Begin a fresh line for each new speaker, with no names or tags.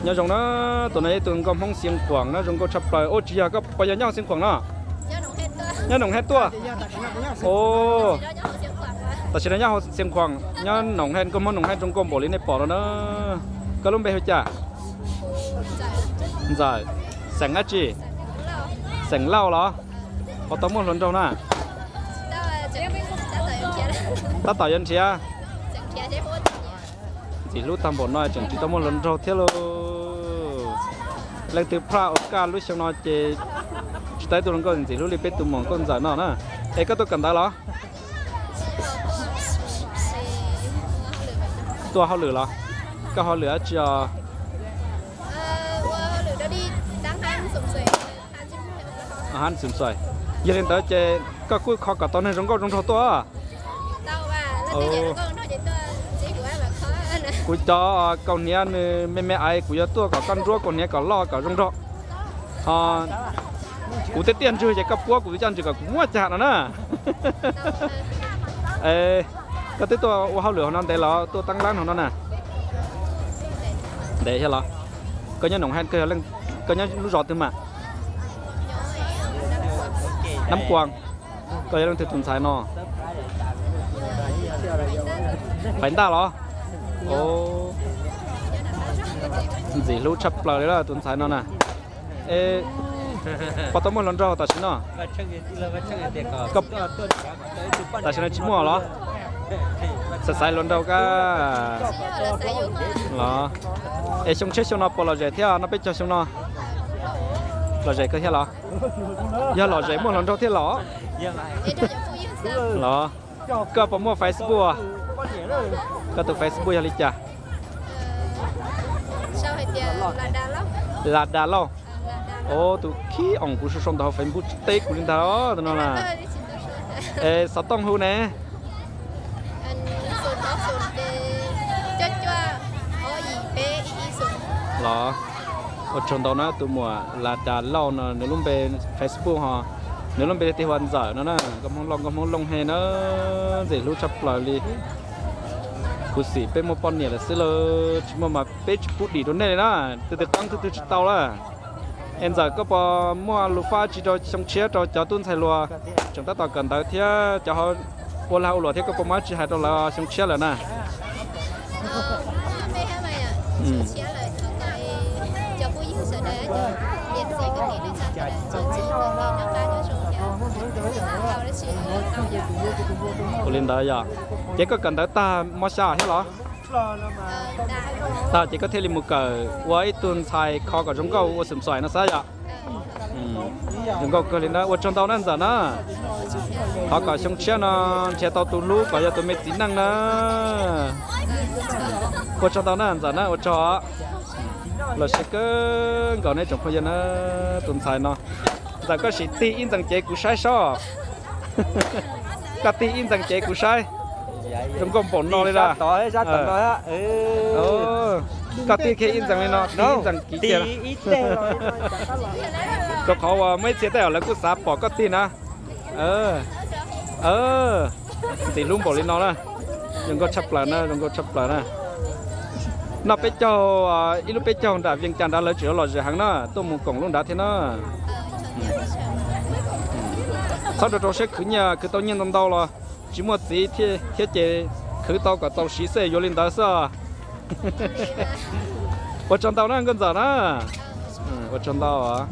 nhớ trong nó tụi này tụi con không xiên quảng nó trong có chập lại ô chỉ có bây giờ nhau xiên quảng nó nhớ nồng hết tua ôแต่ฉันเนี่ยเขาเสียงขวางเนี่ยหนองแฮนก็มันหนองแฮนจงกรมบอกเลยในปอดแล้วนะก็ล้มไปเหรอจ้ะจ่ายแสงอะจีแสงเหล้าเหรอพอต้มมันหล่นตรงน่ะตาต่อยันเชียจีรู้ตามบทน้อยจังจีต้มมันหล่นตรงเที่ยวแรงตือพระโอกาสรู้ช่างน้อยเจจุดใต้ตัวนั้นก็จีรู้เลยเป็นตัวหมองก้นจ่ายน่ะนะเอ้ก็ตัวกันได้เหรอตัวเขาเหลือเหรอก็เขาเหลือจะอาหารสุ่มใส่ยันเตอร์เจก็คุยขอกับตอนนั้นรงก็รงทอตัวกูจะก่อนเนี้ยไม่ไอกูจะตัวกับกันรัวก่อนเนี้ยก็ล่อกับรงทอกูเตี้ยนช่วยจะกับพวกกูจะจันจุกับกูมั่วจัดนะก็ตัวว่าเขาเหลือของนั่นแต่ละตัวตั้งร้านของนั่นน่ะเดี๋ยวใช่หรอก็ยังหนองแฮนก็ยังก็ยังรู้รอดถึงมาน้ำกวางก็ยังถือถุงสายนอไปได้เหรอโอ้สิรู้ชับเปล่าเลยล่ะถุงสายนอน่ะพอต้มมันร้อนเราตัดชิ้นนอก็ตัดชิ้นชิ้นมั่วเหรอสายล้นเราก็เหรอช่วงเช้าช่วงนอปเราใจเที่ยวนับไปเจอช่วงนอเราใจก็เที่ยวเหรอย่าเราใจมั่วล้นเราเที่ยวเหรอเหรอก็ผมมั่วเฟซบุ๊กก็ตัวเฟซบุ๊กอะไรจ้ะลาดาเล่าโอ้ตัวขี้อ่องกูชอบตัวเฟซบุ๊กเต็กกูลินดาอ๋อตัวนั้นน่ะสต้องหูเนี่ยเหรออดชนตอนนั้นตัวมัวลาดาเล่าเนาะเนื้อลุ่มเป็นเฟซบุ๊กฮะเนื้อลุ่มเป็นที่วันเสาร์นั่นน่ะก็มองลงให้เนาะสิรู้ชับปล่อยเลยกูสิเป็นโมปอนเนี่ยแหละสิเลยชิมมาเป็นพูดดีตัวนี้เลยนะตื่นตั้งตื่นเต้าละเอ็นจากก็พอมัวลูฟ้าจีโร่ช่างเชียร์จะตุ้นใส่ลัวจังตั้งต่อกันแต่เที่ยจะเขาพวกเราหล่อเที่ยก็ประมาณจีให้ตัวเราช่างเชียร์แล้วนะโอลินได้ยังเจ๊ก็กันได้ตามอชาใช่หรอตาเจ๊ก็เทลิมุกเกอร์ไว้ตุนชายคอกับจงเก้าว่าสมสวยนะซะจ้ะจงเก้าก็ลินได้ว่าจงเต้านั่นจ้ะนะเขาก็ชงเชียนะเชียเต้าตุลูก็อย่าตัวเม็ดจีนังนะว่าจงเต้านั่นจ้ะนะว่าจอเราเช็คก่อนให้จงพยัญชนะตุนชายเนาะแต่ก็สิตีอินจังเจ๊กูใช้ชอบก็ตีอินจังเจ๊กูใช้จงกรมผลนอเลยล่ะ
ต่อให้ชัดต่อฮะ
ก็ตีแค่อินจังเลยเนาะตีอินจังกี่เจ๊ละก็เขาว่าไม่เสียแต่แล้วกูสาปอกก็ตีนะตีลุ่มบอกเลยเนาะนะยังก็ชับปลานะยังก็ชับปลานะนับไปเจ้าอีลูกไปเจ้าดาบยังจันดาเลยเฉยหล่อเฉยหังนะตัวมุงกงลุงดาเทนะsau đó sẽ khử nhà khử tao nhân tâm đau là chỉ một tí thiết chế khử tao cả tao xí xe vô lên đó sao ở trong tao nó ăn con gì đó ở trong tao à